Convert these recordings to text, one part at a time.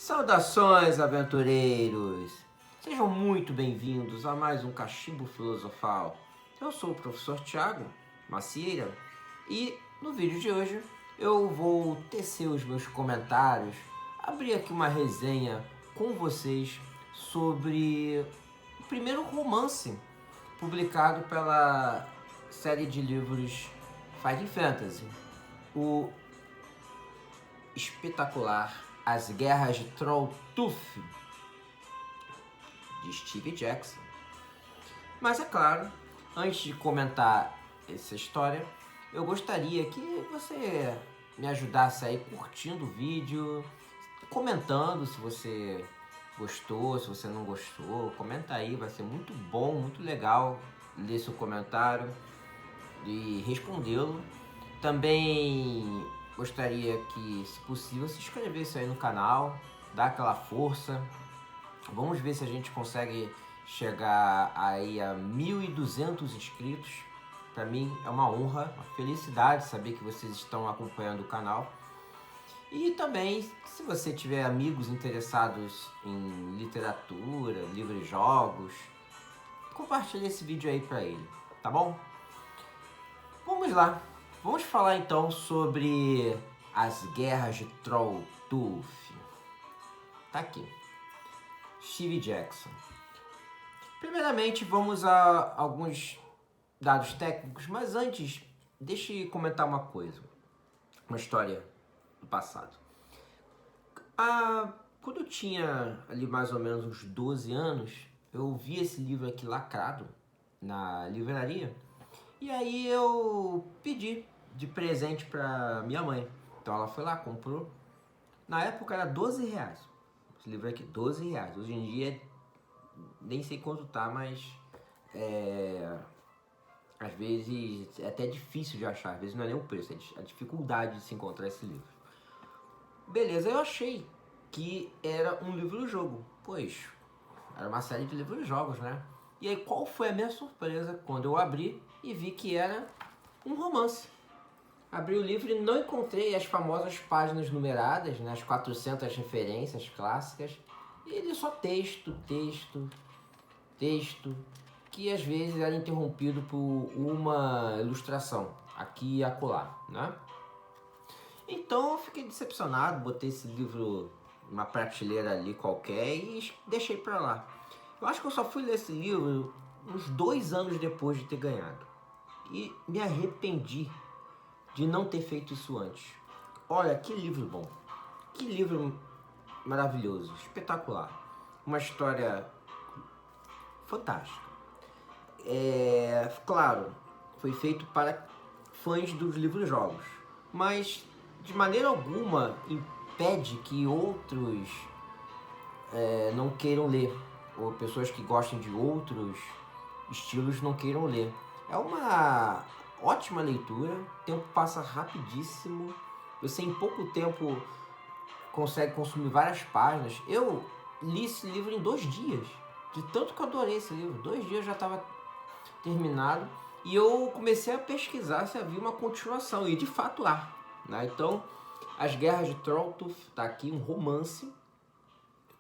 Saudações, aventureiros! Sejam muito bem-vindos a mais um Cachimbo Filosofal. Eu sou o professor Thiago Macieira e no vídeo de hoje eu vou tecer os meus comentários, abrir aqui uma resenha com vocês sobre o primeiro romance publicado pela série de livros Fighting Fantasy, o espetacular As Guerras de Trolltooth, de Steve Jackson. Mas é claro, antes de comentar essa história, eu gostaria que você me ajudasse aí curtindo o vídeo, comentando se você gostou, se você não gostou, comenta aí, vai ser muito bom, muito legal ler seu comentário e respondê-lo. Também gostaria que, se possível, se inscrevesse aí no canal, dá aquela força. Vamos ver se a gente consegue chegar aí a 1.200 inscritos. Para mim é uma honra, uma felicidade saber que vocês estão acompanhando o canal. E também, se você tiver amigos interessados em literatura, livros e jogos, compartilhe esse vídeo aí para ele, tá bom? Vamos lá. Vamos falar então sobre as Guerras de Trolltooth. Tá aqui. Steve Jackson. Primeiramente, vamos a alguns dados técnicos, mas antes, deixa eu comentar uma coisa. Uma história do passado. Quando eu tinha ali mais ou menos uns 12 anos, eu vi esse livro aqui lacrado na livraria. E aí eu pedi de presente pra minha mãe. Então ela foi lá, comprou. Na época era 12 reais. Esse livro aqui, 12 reais. Hoje em dia, nem sei quanto tá, mas às vezes é até difícil de achar. Às vezes não é nem o preço, é a dificuldade de se encontrar esse livro. Beleza, eu achei que era um livro-jogo. Pois, era uma série de livros-jogos, né? E aí, qual foi a minha surpresa quando eu abri e vi que era um romance. Abri o livro e não encontrei as famosas páginas numeradas, né, as 400 referências clássicas. E ele só texto, que às vezes era interrompido por uma ilustração, aqui e acolá, né? Então eu fiquei decepcionado, botei esse livro numa prateleira ali qualquer e deixei pra lá. Eu acho que eu só fui ler esse livro uns 2 anos depois de ter ganhado. E me arrependi de não ter feito isso antes. Olha, que livro bom. Que livro maravilhoso, espetacular. Uma história fantástica. Claro, foi feito para fãs dos livros-jogos. Mas, de maneira alguma, impede que outros não queiram ler. Ou pessoas que gostem de outros estilos não queiram ler. É uma ótima leitura, o tempo passa rapidíssimo, você em pouco tempo consegue consumir várias páginas. Eu li esse livro em 2 dias, de tanto que eu adorei esse livro. 2 dias já estava terminado e eu comecei a pesquisar se havia uma continuação, e de fato há, né? Então, As Guerras de Trolltooth está aqui, um romance,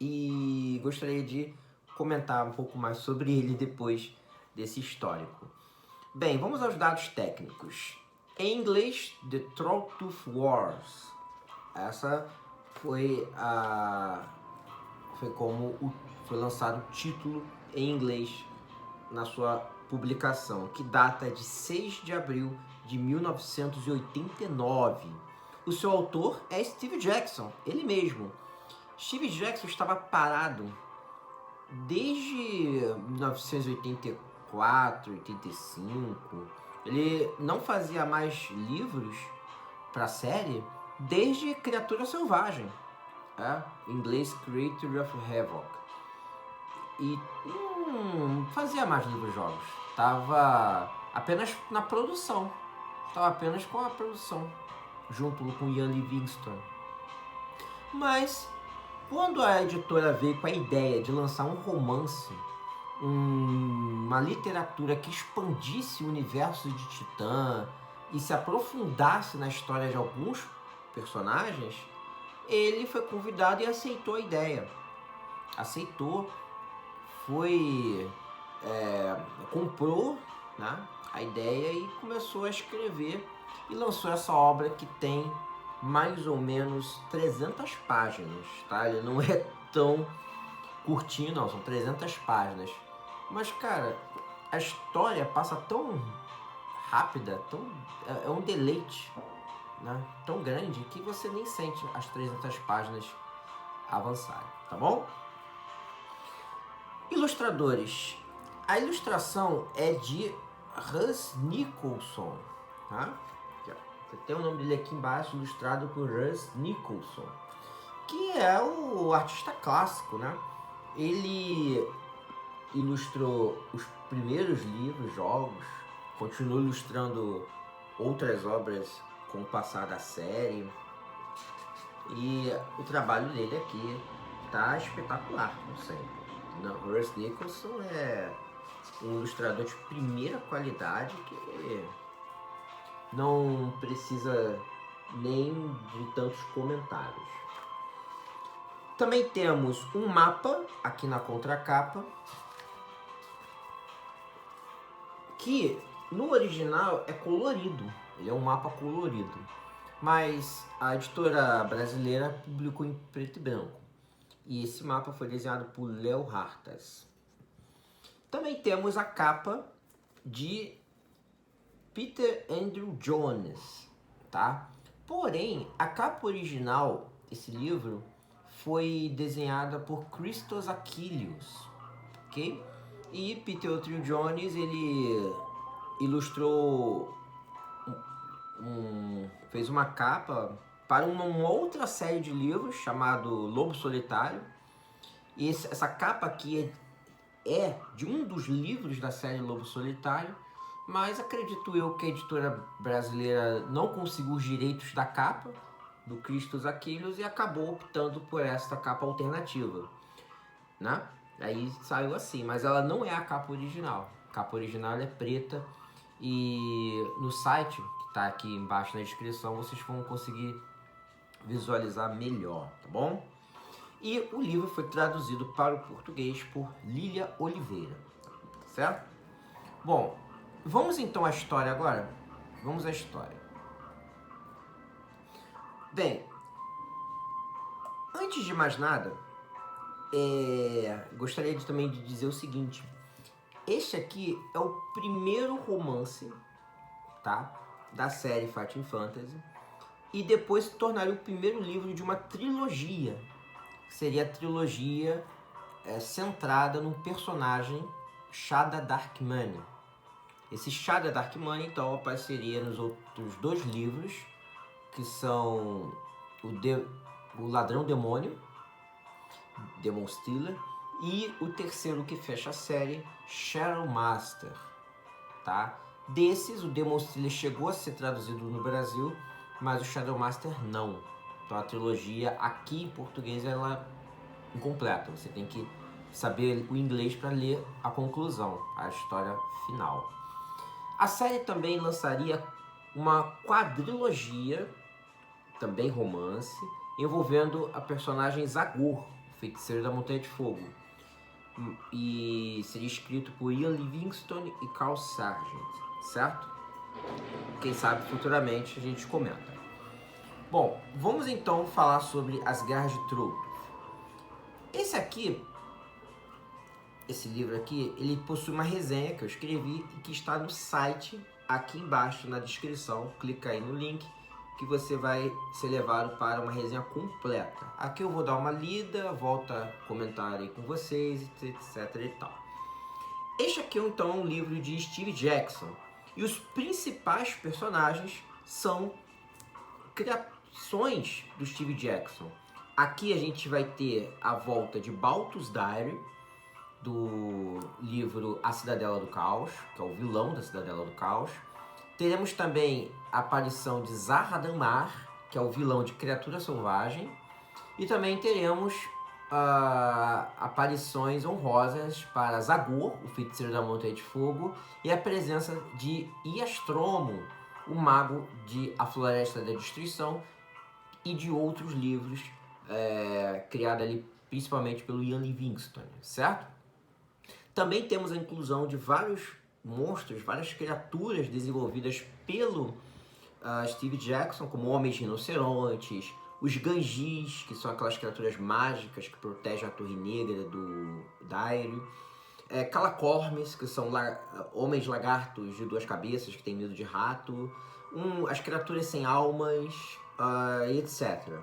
e gostaria de comentar um pouco mais sobre ele depois desse histórico. Bem, vamos aos dados técnicos. Em inglês, The Trolltooth Wars. Essa foi como foi lançado o título em inglês na sua publicação, que data de 6 de abril de 1989. O seu autor é Steve Jackson, ele mesmo. Steve Jackson estava parado desde 1984, 85. Ele não fazia mais livros para a série desde Criatura Selvagem, em inglês Creature of Havoc. E não fazia mais livros-jogos. Estava apenas na produção. Estava apenas com a produção, junto com Ian Livingstone. Mas quando a editora veio com a ideia de lançar um romance, uma literatura que expandisse o universo de Titã e se aprofundasse na história de alguns personagens, ele foi convidado e aceitou a ideia. Aceitou, comprou, né, a ideia e começou a escrever e lançou essa obra que tem mais ou menos 300 páginas, tá? Ele não é tão curtinho, não, são 300 páginas. Mas, cara, a história passa tão rápida, é um deleite, né, tão grande que você nem sente as 300 páginas avançarem, tá bom? Ilustradores. A ilustração é de Russ Nicholson, tá? Você tem o nome dele aqui embaixo, ilustrado por Russ Nicholson, que é o artista clássico, né? Ele ilustrou os primeiros livros, jogos, continuou ilustrando outras obras com o passar da série. E o trabalho dele aqui tá espetacular, como sempre. O Russ Nicholson é um ilustrador de primeira qualidade que não precisa nem de tantos comentários. Também temos um mapa aqui na contracapa, que no original é colorido, ele é um mapa colorido, mas a editora brasileira publicou em preto e branco. E esse mapa foi desenhado por Léo Hartas. Também temos a capa de Peter Andrew Jones, tá? Porém, a capa original desse livro foi desenhada por Christos Achillios, ok? E Peter Andrew Jones, ele ilustrou, fez uma capa para uma outra série de livros chamado Lobo Solitário. E essa capa aqui é de um dos livros da série Lobo Solitário, mas acredito eu que a editora brasileira não conseguiu os direitos da capa do Christos Achillios e acabou optando por esta capa alternativa, né? Aí saiu assim, mas ela não é a capa original. A capa original é preta e no site, que está aqui embaixo na descrição, vocês vão conseguir visualizar melhor, tá bom? E o livro foi traduzido para o português por Lília Oliveira, certo? Bom, vamos então à história agora? Vamos à história. Bem, antes de mais nada, gostaria também de dizer o seguinte. Este aqui é o primeiro romance, tá, da série Fighting Fantasy, e depois se tornaria o primeiro livro de uma trilogia. Seria a trilogia centrada num personagem, Shada Darkmoney. Esse Shada Darkmoney, então, apareceria nos outros dois livros, que são o Ladrão Demônio, Demon Stealer, e o terceiro que fecha a série, Shadow Master, tá? Desses, o Demon Stealer chegou a ser traduzido no Brasil, mas o Shadow Master não. Então a trilogia aqui em português ela é incompleta. Você tem que saber o inglês para ler a conclusão, a história final. A série também lançaria uma quadrilogia, também romance, envolvendo a personagem Zagor, o feiticeiro da Montanha de Fogo. E seria escrito por Ian Livingstone e Carl Sargent, certo? Quem sabe futuramente a gente comenta. Bom, vamos então falar sobre As Garras de Trolldor. Esse livro aqui, ele possui uma resenha que eu escrevi e que está no site aqui embaixo na descrição. Clica aí no link que você vai ser levado para uma resenha completa. Aqui eu vou dar uma lida, volto a comentar aí com vocês, etc e tal. Este aqui então é um livro de Steve Jackson e os principais personagens são criações do Steve Jackson. Aqui a gente vai ter a volta de Balthus Diary, do livro A Cidadela do Caos, que é o vilão da Cidadela do Caos. Teremos também a aparição de Zahradamar, que é o vilão de Criatura Selvagem. E também teremos aparições honrosas para Zagor, o feiticeiro da Montanha de Fogo, e a presença de Iastromo, o mago de A Floresta da Destruição, e de outros livros criada ali principalmente pelo Ian Livingstone, certo? Também temos a inclusão de vários monstros, várias criaturas desenvolvidas pelo Steve Jackson, como homens rinocerontes, os Ganjis, que são aquelas criaturas mágicas que protegem a Torre Negra do Daire, Calacormes, que são homens lagartos de 2 cabeças que têm medo de rato, as criaturas sem almas, etc.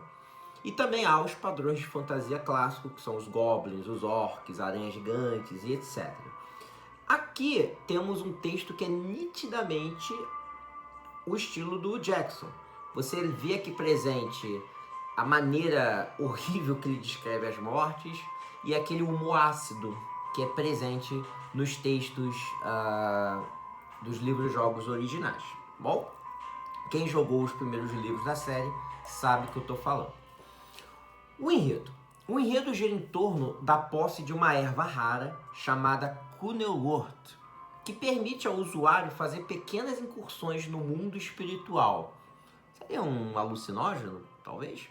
E também há os padrões de fantasia clássico, que são os goblins, os orcs, aranhas gigantes e etc. Aqui temos um texto que é nitidamente o estilo do Jackson. Você vê aqui presente a maneira horrível que ele descreve as mortes e aquele humor ácido que é presente nos textos dos livros-jogos originais. Bom, quem jogou os primeiros livros da série sabe o que eu estou falando. O enredo. O enredo gira em torno da posse de uma erva rara chamada Cunelwort, que permite ao usuário fazer pequenas incursões no mundo espiritual. Seria um alucinógeno, talvez?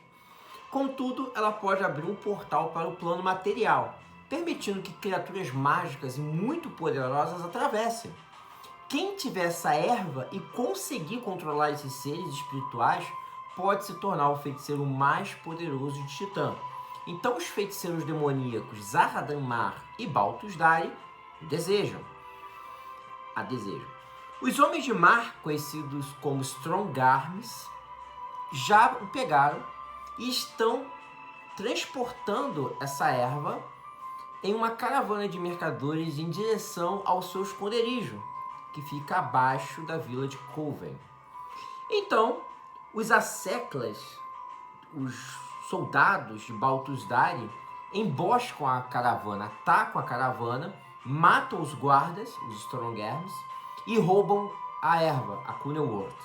Contudo, ela pode abrir um portal para o plano material, permitindo que criaturas mágicas e muito poderosas atravessem. Quem tiver essa erva e conseguir controlar esses seres espirituais pode se tornar o feiticeiro mais poderoso de Titã. Então os feiticeiros demoníacos Zahradamar e Balthus Dari a desejam. Os homens de mar, conhecidos como Strongarms, já o pegaram e estão transportando essa erva em uma caravana de mercadores em direção ao seu esconderijo, que fica abaixo da vila de Coven. Então, os Asseclas, os soldados de Balthus Dari, emboscam a caravana, atacam a caravana, matam os guardas, os Strongarms, e roubam a erva, a Cunelwort.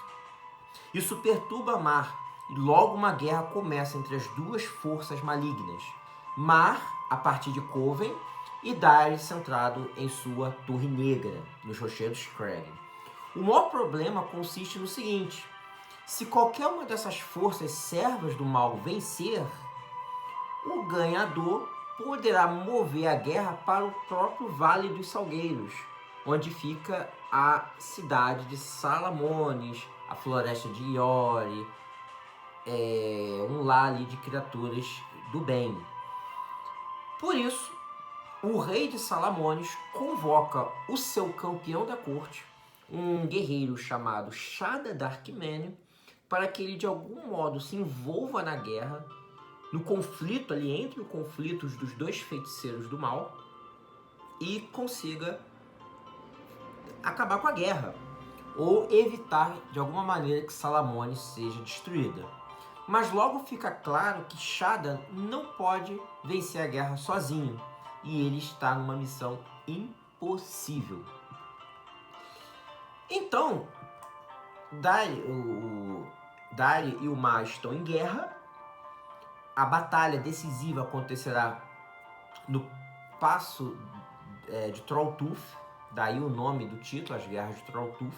Isso perturba Mar, e logo uma guerra começa entre as duas forças malignas. Mar, a partir de Coven, e Dari centrado em sua Torre Negra, nos Rochedos Crag. O maior problema consiste no seguinte: se qualquer uma dessas forças servas do mal vencer, o ganhador poderá mover a guerra para o próprio Vale dos Salgueiros, onde fica a cidade de Salamones, a floresta de Iori, um lar ali de criaturas do bem. Por isso, o rei de Salamones convoca o seu campeão da corte, um guerreiro chamado Shada Darkman, para que ele de algum modo se envolva na guerra, no conflito ali entre os conflitos dos dois feiticeiros do mal, e consiga acabar com a guerra, ou evitar de alguma maneira que Salamones seja destruída. Mas logo fica claro que Shada não pode vencer a guerra sozinho, e ele está numa missão impossível. Então, Dari e o Mar estão em guerra. A batalha decisiva acontecerá no passo de Trolltooth, daí o nome do título, as Guerras de Trolltooth,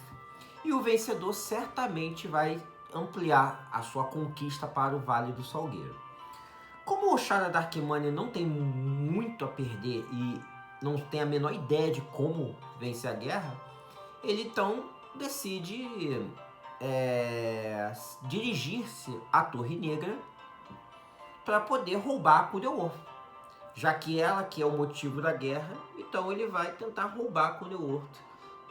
e o vencedor certamente vai ampliar a sua conquista para o Vale do Salgueiro. Como o Shada Darkman não tem muito a perder e não tem a menor ideia de como vencer a guerra, ele então decide dirigir-se à Torre Negra para poder roubar a Cunelwort. Já que ela que é o motivo da guerra, então ele vai tentar roubar a Cunelwort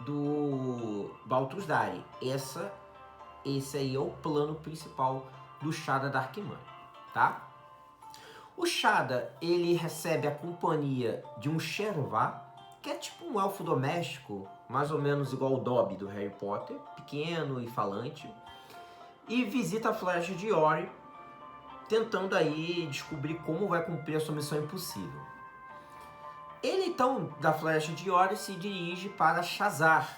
do Balthus Dari. Esse aí é o plano principal do Shada Darkman, tá? O Shada, ele recebe a companhia de um Shervá, que é tipo um elfo doméstico, mais ou menos igual o Dobby do Harry Potter, pequeno e falante, e visita a floresta de Iori, tentando aí descobrir como vai cumprir a sua missão impossível. Ele então, da floresta de Iori, se dirige para Shazar,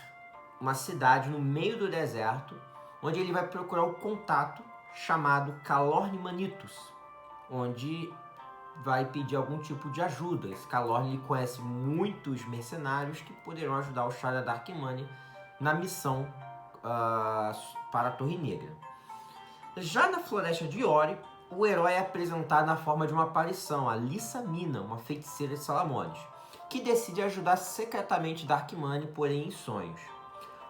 uma cidade no meio do deserto, onde ele vai procurar o contato chamado Calorn Manitus, onde vai pedir algum tipo de ajuda. Esse Calorn conhece muitos mercenários que poderão ajudar o Shada Darkman na missão para a Torre Negra. Já na floresta de Iori, o herói é apresentado na forma de uma aparição, a Lissa Mina, uma feiticeira de Salamones, que decide ajudar secretamente Darkman, porém em sonhos.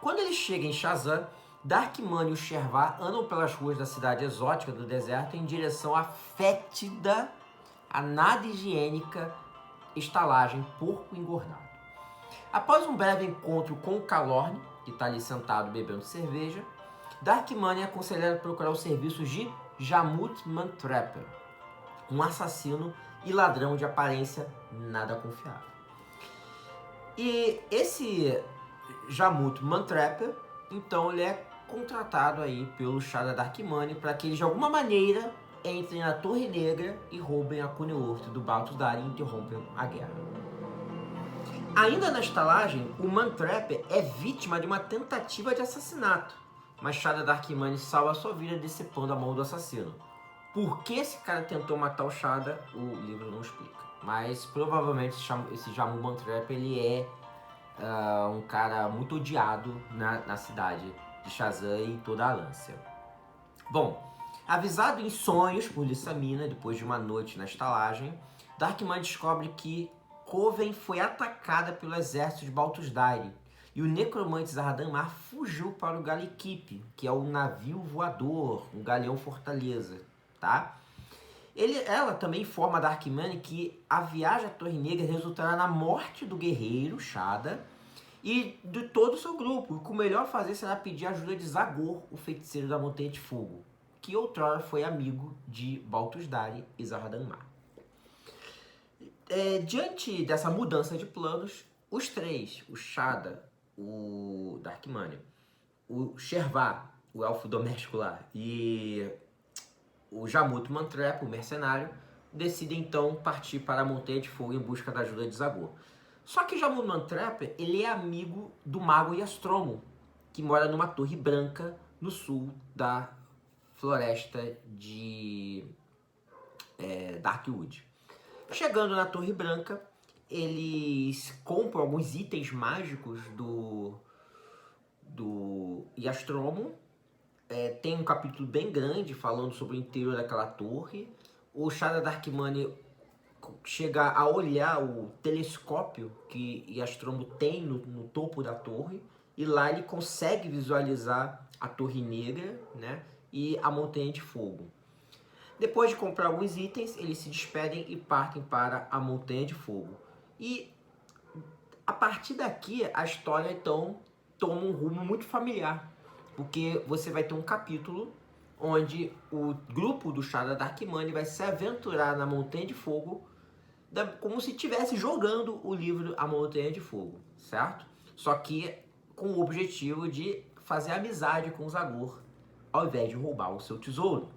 Quando ele chega em Shazam, Darkman e o Shervar andam pelas ruas da cidade exótica do deserto em direção à fétida, a nada higiênica estalagem Porco Engordado. Após um breve encontro com o Kalorn, que está ali sentado bebendo cerveja, Darkman é aconselhado a procurar os serviços de Jamut Mantrapper, um assassino e ladrão de aparência nada confiável. E esse Jamut Mantrapper, então ele é contratado aí pelo Shah da Darkman para que eles de alguma maneira entrem na Torre Negra e roubem a Cuneo do Baltus Dari e interrompem a guerra. Ainda na estalagem, o Mantrapper é vítima de uma tentativa de assassinato, mas Shah da Darkman salva a sua vida decepando a mão do assassino. Por que esse cara tentou matar o Shada, o livro não explica. Mas provavelmente esse Jamut Mantrapper ele é um cara muito odiado na cidade de Shazam e toda a Lância. Bom, avisado em sonhos por Lissa Mina, depois de uma noite na estalagem, Darkman descobre que Coven foi atacada pelo exército de Baltus Dari e o necromante Zahradamar fugiu para o Galekeep, que é o navio voador, um galeão fortaleza, tá? Ela também informa a Darkman que a viagem à Torre Negra resultará na morte do guerreiro Shada e de todo o seu grupo, e que o melhor a fazer será pedir a ajuda de Zagor, o feiticeiro da Montanha de Fogo, que outrora foi amigo de Baltus Dari e Zahradamar. Diante dessa mudança de planos, os três, o Shada, o Darkman, o Shervar, o elfo doméstico lá, e o Jamut Mantrapper, o mercenário, decidem então partir para a Montanha de Fogo em busca da ajuda de Zagor. Só que Jamut Mantrapper, ele é amigo do mago Yastromo, que mora numa torre branca no sul da floresta de Darkwood. Chegando na Torre Branca, eles compram alguns itens mágicos do Yastromo. Tem um capítulo bem grande falando sobre o interior daquela torre. O Shah da Darkman chega a olhar o telescópio que Yastromo tem no topo da torre. E lá ele consegue visualizar a Torre Negra, né, e a Montanha de Fogo. Depois de comprar alguns itens, eles se despedem e partem para a Montanha de Fogo. E a partir daqui, a história então toma um rumo muito familiar. Porque você vai ter um capítulo onde o grupo do Shah da Darkman vai se aventurar na Montanha de Fogo como se estivesse jogando o livro A Montanha de Fogo, certo? Só que com o objetivo de fazer amizade com o Zagor, ao invés de roubar o seu tesouro.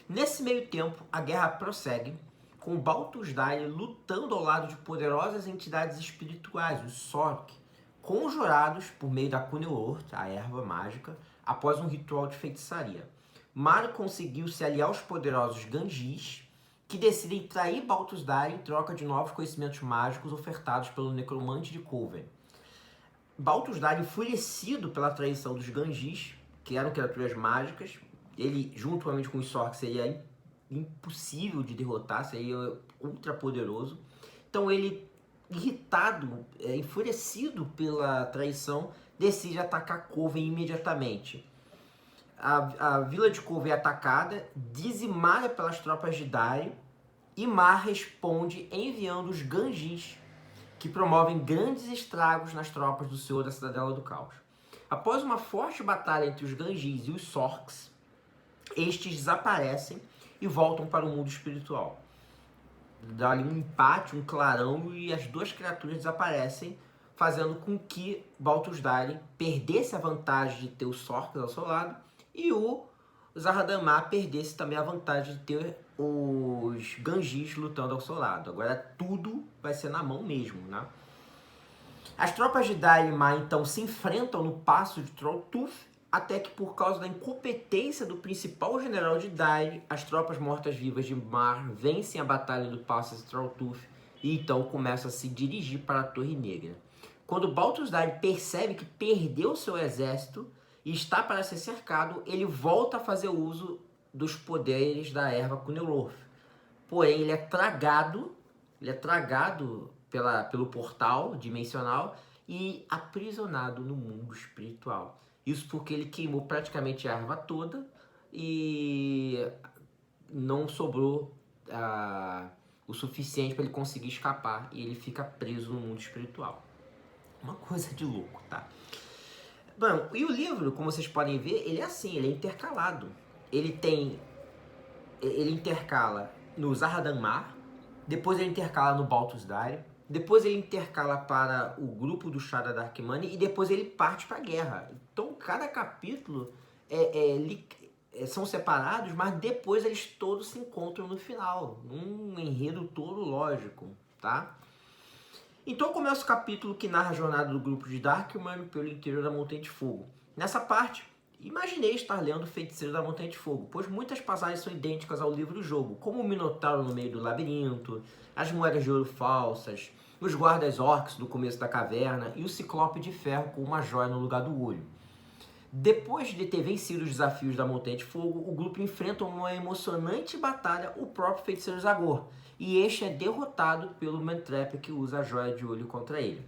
Nesse meio tempo, a guerra prossegue, com Baltus Dari lutando ao lado de poderosas entidades espirituais, os Sork, conjurados por meio da Cuneo, a erva mágica, após um ritual de feitiçaria. Mario conseguiu se aliar aos poderosos Gangis, que decidem trair Baltus Dari em troca de novos conhecimentos mágicos ofertados pelo necromante de Coven. Baltus Dari, enfurecido pela traição dos Gangis, que eram criaturas mágicas, ele, juntamente com os Sork, seria impossível de derrotar, seria ultra poderoso. Então ele, irritado, enfurecido pela traição, decide atacar Coven imediatamente. A vila de Coven é atacada, dizimada pelas tropas de Dari, e Mar responde enviando os Gangis, que promovem grandes estragos nas tropas do Senhor da Cidadela do Caos. Após uma forte batalha entre os Gangis e os Sorks, estes desaparecem e voltam para o mundo espiritual. Dá ali um empate, um clarão, e as duas criaturas desaparecem, fazendo com que Baltus Dari perdesse a vantagem de ter os Sorks ao seu lado e o Zahradamar perdesse também a vantagem de ter os Gangis lutando ao seu lado. Agora tudo vai ser na mão mesmo, né? As tropas de Dari e Mar então se enfrentam no passo de Trolltooth, até que por causa da incompetência do principal general de Dari, as tropas mortas-vivas de Mar vencem a batalha do passo de Trolltooth e então começam a se dirigir para a Torre Negra. Quando Baltus Dari percebe que perdeu seu exército e está para ser cercado, ele volta a fazer uso dos poderes da erva Cunilorth. Porém, ele é tragado pelo portal dimensional e aprisionado no mundo espiritual. Isso porque ele queimou praticamente a erva toda e não sobrou o suficiente para ele conseguir escapar e ele fica preso no mundo espiritual. Uma coisa de louco, tá? Bom, e o livro, como vocês podem ver, ele é assim, ele é intercalado. Ele intercala no Zahradamar, depois ele intercala no Baltus Dire, depois ele intercala para o grupo do Shada Darkmane e depois ele parte para a guerra. Então cada capítulo são separados, mas depois eles todos se encontram no final, num enredo todo lógico, tá? Então começa o capítulo que narra a jornada do grupo de Darkmane pelo interior da Montanha de Fogo. Nessa parte, imaginei estar lendo o Feiticeiro da Montanha de Fogo, pois muitas passagens são idênticas ao livro do jogo, como o Minotauro no meio do labirinto, as moedas de ouro falsas, os guardas orcs do começo da caverna e o Ciclope de Ferro com uma joia no lugar do olho. Depois de ter vencido os desafios da Montanha de Fogo, o grupo enfrenta uma emocionante batalha o próprio Feiticeiro Zagor, e este é derrotado pelo Mantrap que usa a joia de olho contra ele.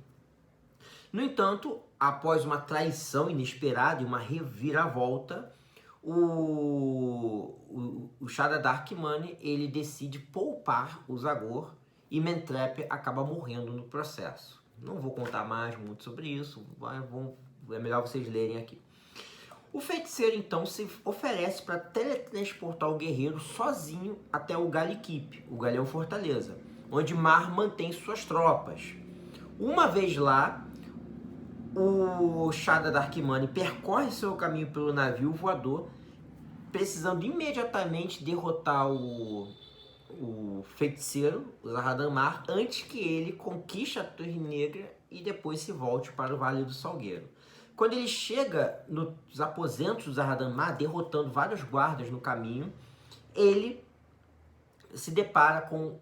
No entanto, após uma traição inesperada e uma reviravolta, o Shada Darkmane ele decide poupar o Zagor e Mantrap acaba morrendo no processo. Não vou contar mais muito sobre isso, é melhor vocês lerem aqui. O feiticeiro então se oferece para teletransportar o guerreiro sozinho até o Gallikeep, o Galeão Fortaleza, onde Mar mantém suas tropas. Uma vez lá, o Shada Darkmane percorre seu caminho pelo navio voador, precisando imediatamente derrotar o feiticeiro, o Zahradamar, antes que ele conquiste a Torre Negra e depois se volte para o Vale do Salgueiro. Quando ele chega nos aposentos do Zahradamar, derrotando vários guardas no caminho, ele se depara com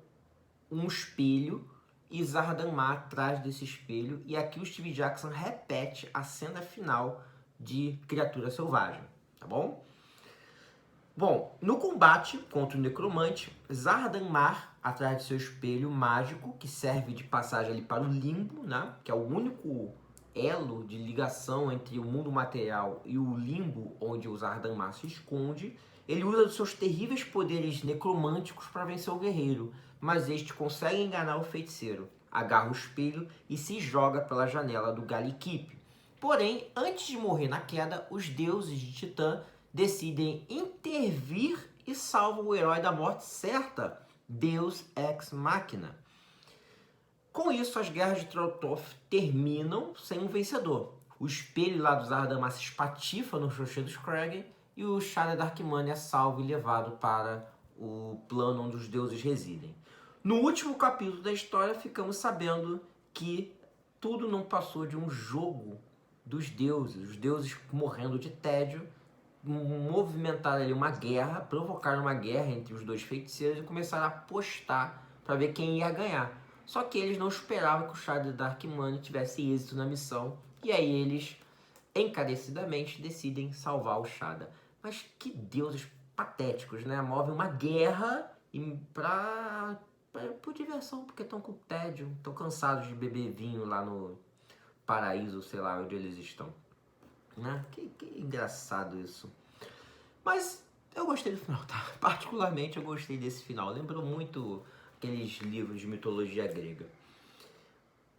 um espelho e Zahradamar atrás desse espelho. E aqui o Steve Jackson repete a cena final de Criatura Selvagem, tá bom? Bom, no combate contra o Necromante, Zahradamar, atrás de seu espelho mágico, que serve de passagem ali para o Limbo, né? Que é o único elo de ligação entre o mundo material e o limbo onde o Zahradamar se esconde, ele usa os seus terríveis poderes necromânticos para vencer o guerreiro, mas este consegue enganar o feiticeiro, agarra o espelho e se joga pela janela do Gallikeep. Porém, antes de morrer na queda, os deuses de Titã decidem intervir e salvam o herói da morte certa, Deus Ex Machina. Com isso, as guerras de Troltoth terminam sem um vencedor. O espelho lá do Zahradamar se espatifa no Xoxê dos Kragg e o Shada Darkmane é salvo e levado para o plano onde os deuses residem. No último capítulo da história, ficamos sabendo que tudo não passou de um jogo dos deuses. Os deuses morrendo de tédio, movimentaram ali uma guerra, provocaram uma guerra entre os dois feiticeiros e começaram a apostar para ver quem ia ganhar. Só que eles não esperavam que o Shada Darkmane tivesse êxito na missão. E aí eles, encarecidamente, decidem salvar o Shada. Mas que deuses patéticos, né? Movem uma guerra por diversão, porque estão com tédio, estão cansados de beber vinho lá no paraíso, sei lá onde eles estão. Né? Que engraçado isso. Mas eu gostei do final, tá? Particularmente eu gostei desse final. Lembrou muito aqueles livros de mitologia grega.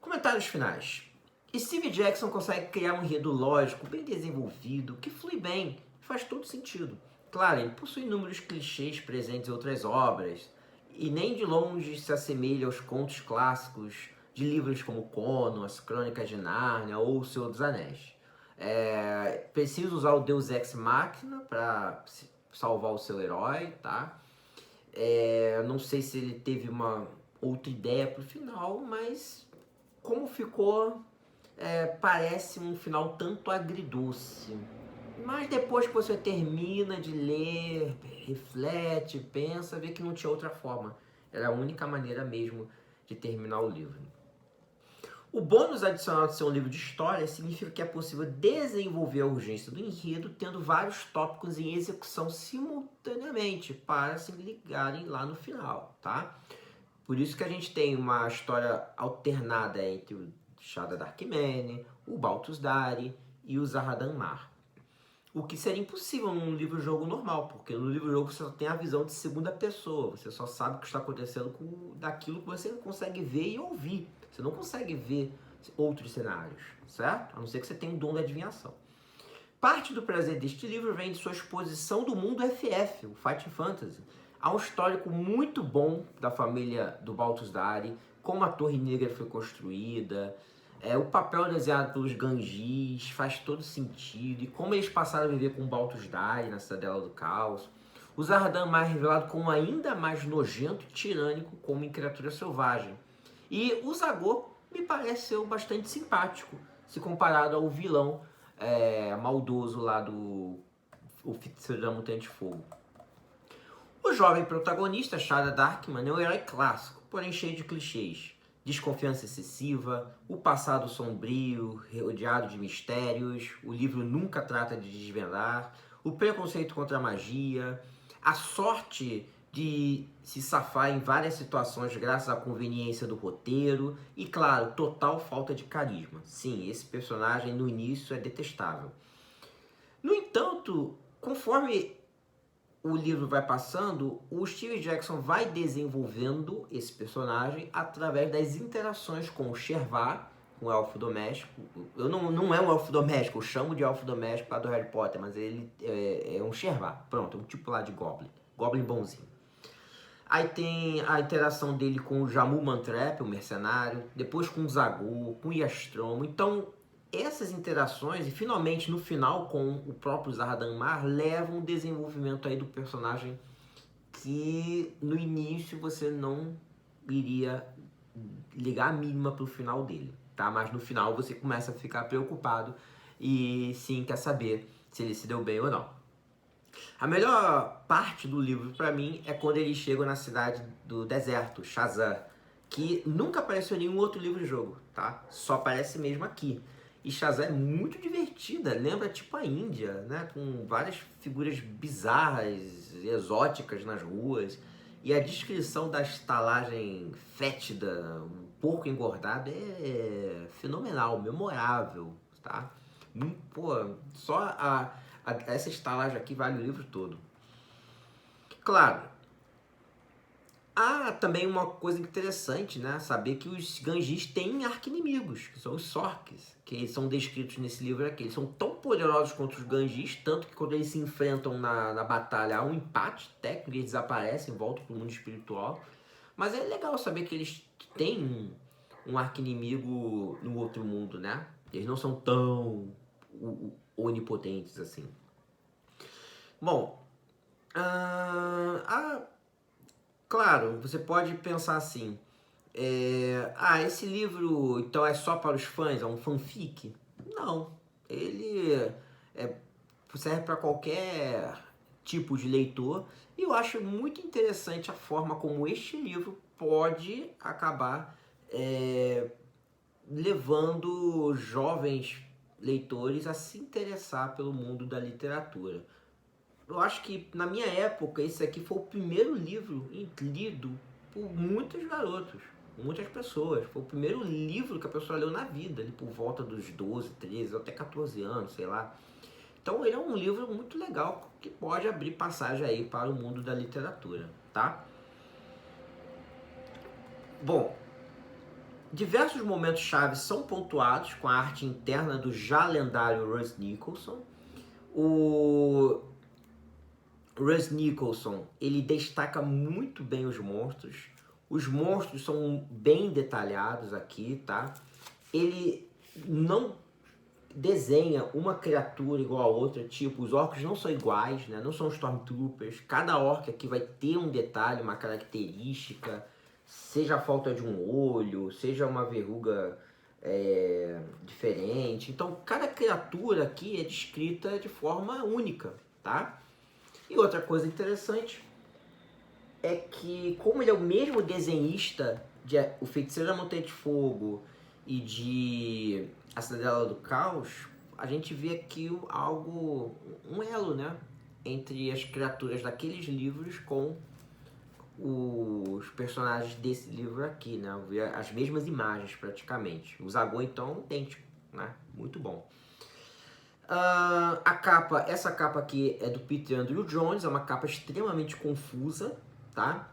Comentários finais. Steve Jackson consegue criar um enredo lógico, bem desenvolvido, que flui bem, faz todo sentido. Claro, ele possui inúmeros clichês presentes em outras obras, e nem de longe se assemelha aos contos clássicos de livros como Conan, As Crônicas de Nárnia ou O Senhor dos Anéis. Precisa usar o Deus Ex Machina para salvar o seu herói, tá? Não sei se ele teve uma outra ideia pro final, mas como ficou, parece um final tanto agridoce. Mas depois que você termina de ler, reflete, pensa, vê que não tinha outra forma. Era a única maneira mesmo de terminar o livro. O bônus adicional de ser um livro de história significa que é possível desenvolver a urgência do enredo tendo vários tópicos em execução simultaneamente para se ligarem lá no final, tá? Por isso que a gente tem uma história alternada entre o Shada da Arquimene, o Balthus Dari e o Zahradamar. O que seria impossível num livro-jogo normal, porque no livro-jogo você só tem a visão de segunda pessoa, você só sabe o que está acontecendo daquilo que você consegue ver e ouvir. Você não consegue ver outros cenários, certo? A não ser que você tenha um dom da adivinhação. Parte do prazer deste livro vem de sua exposição do mundo FF, o Fighting Fantasy. Há um histórico muito bom da família do Balthus Dari, como a Torre Negra foi construída, o papel desenhado pelos Ganjis faz todo sentido, e como eles passaram a viver com o Balthus Dari na Cidadela do Caos. O Zahradamar é revelado como ainda mais nojento e tirânico como em criatura selvagem. E o Zagor me pareceu bastante simpático, se comparado ao vilão maldoso lá do Feiticeiro da Montanha de Fogo. O jovem protagonista, Shada Darkman, é um herói clássico, porém cheio de clichês. Desconfiança excessiva, o passado sombrio, rodeado de mistérios, o livro nunca trata de desvendar, o preconceito contra a magia, a sorte de se safar em várias situações graças à conveniência do roteiro e, claro, total falta de carisma. Sim, esse personagem no início é detestável. No entanto, conforme o livro vai passando, o Steve Jackson vai desenvolvendo esse personagem através das interações com o Shervar, com o elfo doméstico. Eu não é um elfo doméstico, eu chamo de elfo doméstico lá do Harry Potter, mas ele é um Shervar, pronto, um tipo lá de Goblin, Goblin bonzinho. Aí tem a interação dele com o Jamu Mantrap, o mercenário, depois com o Zagor, com o Yastromo. Então, essas interações, e finalmente no final com o próprio Zahradamar, levam um desenvolvimento aí do personagem que no início você não iria ligar a mínima pro final dele, tá? Mas no final você começa a ficar preocupado e sim quer saber se ele se deu bem ou não. A melhor parte do livro para mim é quando eles chegam na cidade do deserto, Shazar, que nunca apareceu em nenhum outro livro-jogo, tá? Só aparece mesmo aqui. E Shazar é muito divertida, lembra tipo a Índia, né? Com várias figuras bizarras, exóticas nas ruas. E a descrição da estalagem fétida, um porco engordado é fenomenal, memorável, tá? Pô, só essa estalagem aqui vale o livro todo. Claro, há também uma coisa interessante, né? Saber que os Ganjis têm arqui-inimigos, que são os Sorks, que são descritos nesse livro aqui. Eles são tão poderosos contra os Ganjis, tanto que quando eles se enfrentam na batalha há um empate técnico, eles desaparecem, voltam para o mundo espiritual. Mas é legal saber que eles têm um arqui-inimigo no outro mundo, né? Eles não são tão onipotentes assim. Bom, claro, você pode pensar assim, esse livro então é só para os fãs, é um fanfic? Não, ele serve para qualquer tipo de leitor e eu acho muito interessante a forma como este livro pode acabar levando jovens leitores a se interessar pelo mundo da literatura. Eu acho que na minha época esse aqui foi o primeiro livro lido por muitos garotos, muitas pessoas. Foi o primeiro livro que a pessoa leu na vida, ali por volta dos 12, 13, até 14 anos, sei lá. Então ele é um livro muito legal que pode abrir passagem aí para o mundo da literatura, tá? Bom, diversos momentos chaves são pontuados com a arte interna do já lendário Russ Nicholson. O Russ Nicholson, ele destaca muito bem os monstros. Os monstros são bem detalhados aqui, tá? Ele não desenha uma criatura igual a outra, tipo, os orcs não são iguais, né? Não são Stormtroopers. Cada orc aqui vai ter um detalhe, uma característica, seja a falta de um olho, seja uma verruga diferente. Então, cada criatura aqui é descrita de forma única, tá? E outra coisa interessante é que, como ele é o mesmo desenhista de O Feiticeiro da Montanha de Fogo e de A Cidadela do Caos, a gente vê aqui um elo, né, entre as criaturas daqueles livros com os personagens desse livro aqui, né? As mesmas imagens praticamente. O Zagon então idêntico, né? Muito bom. Essa capa aqui é do Peter Andrew Jones, é uma capa extremamente confusa, tá?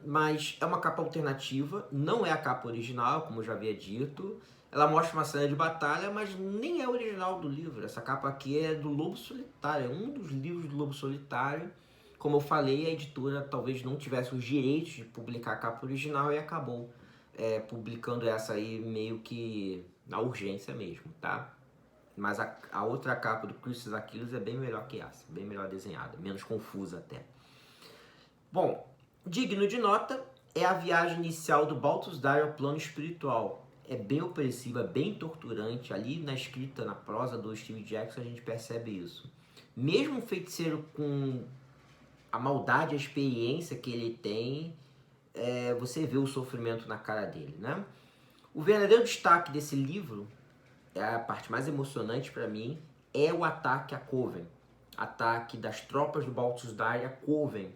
Mas é uma capa alternativa, não é a capa original, como eu já havia dito. Ela mostra uma cena de batalha, mas nem é original do livro. Essa capa aqui é do Lobo Solitário, é um dos livros do Lobo Solitário. Como eu falei, a editora talvez não tivesse os direitos de publicar a capa original e acabou publicando essa aí meio que na urgência mesmo, tá? Mas a outra capa do Crucis Aquiles é bem melhor que essa, bem melhor desenhada, menos confusa até. Bom, digno de nota é a viagem inicial do Balthus Dyer ao plano espiritual. É bem opressiva, bem torturante. Ali na escrita, na prosa do Steve Jackson, a gente percebe isso. Mesmo um feiticeiro com a maldade, a experiência que ele tem, você vê o sofrimento na cara dele, né? O verdadeiro destaque desse livro, é a parte mais emocionante para mim, é o ataque a Coven. Ataque das tropas do Balthus Dyer a Coven.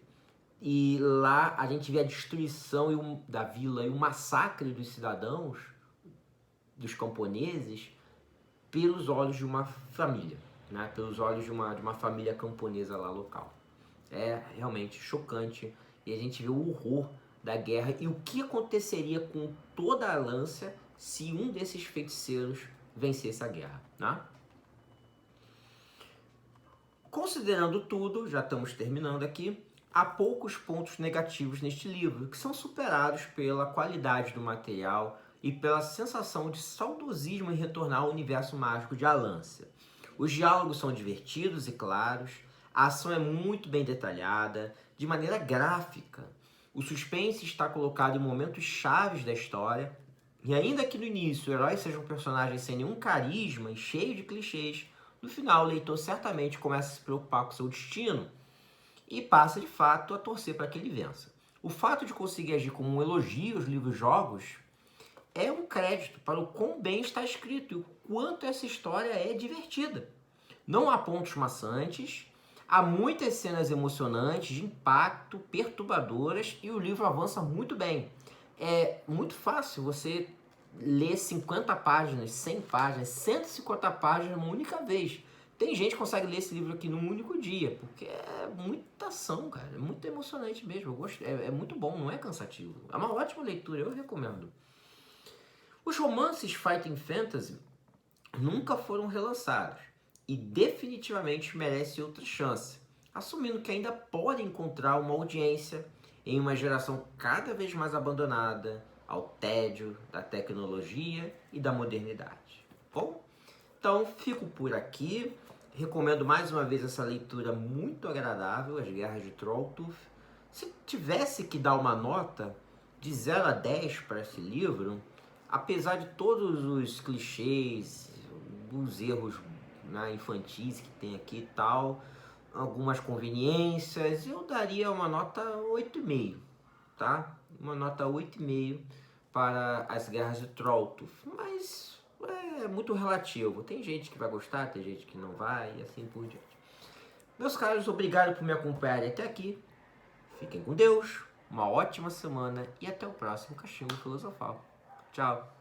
E lá a gente vê a destruição da vila e o massacre dos cidadãos, dos camponeses, pelos olhos de uma família, né? Pelos olhos de uma família camponesa lá local. É realmente chocante e a gente vê o horror da guerra e o que aconteceria com toda a Lancia se um desses feiticeiros vencesse a guerra, né? Considerando tudo, já estamos terminando aqui, há poucos pontos negativos neste livro, que são superados pela qualidade do material e pela sensação de saudosismo em retornar ao universo mágico de A Lancia. Os diálogos são divertidos e claros, a ação é muito bem detalhada, de maneira gráfica. O suspense está colocado em momentos chaves da história, e ainda que no início o herói seja um personagem sem nenhum carisma e cheio de clichês, no final o leitor certamente começa a se preocupar com seu destino e passa de fato a torcer para que ele vença. O fato de conseguir agir como um elogio aos livros-jogos é um crédito para o quão bem está escrito e o quanto essa história é divertida. Não há pontos maçantes, há muitas cenas emocionantes, de impacto, perturbadoras e o livro avança muito bem. É muito fácil você ler 50 páginas, 100 páginas, 150 páginas uma única vez. Tem gente que consegue ler esse livro aqui num único dia, porque é muita ação, cara. É muito emocionante mesmo. Eu gosto, é muito bom, não é cansativo. É uma ótima leitura, eu recomendo. Os romances Fighting Fantasy nunca foram relançados e definitivamente merecem outra chance, assumindo que ainda podem encontrar uma audiência em uma geração cada vez mais abandonada ao tédio da tecnologia e da modernidade. Bom, então fico por aqui. Recomendo mais uma vez essa leitura muito agradável, As Guerras de Trolltooth. Se tivesse que dar uma nota de 0 a 10 para esse livro, apesar de todos os clichês, os erros, né, infantis que tem aqui e tal, algumas conveniências, eu daria uma nota 8,5, tá? Uma nota 8,5 para As Guerras de Trolltooth, mas é muito relativo. Tem gente que vai gostar, tem gente que não vai e assim por diante. Meus caros, obrigado por me acompanharem até aqui. Fiquem com Deus, uma ótima semana e até o próximo Cachimbo Filosofal. Tchau!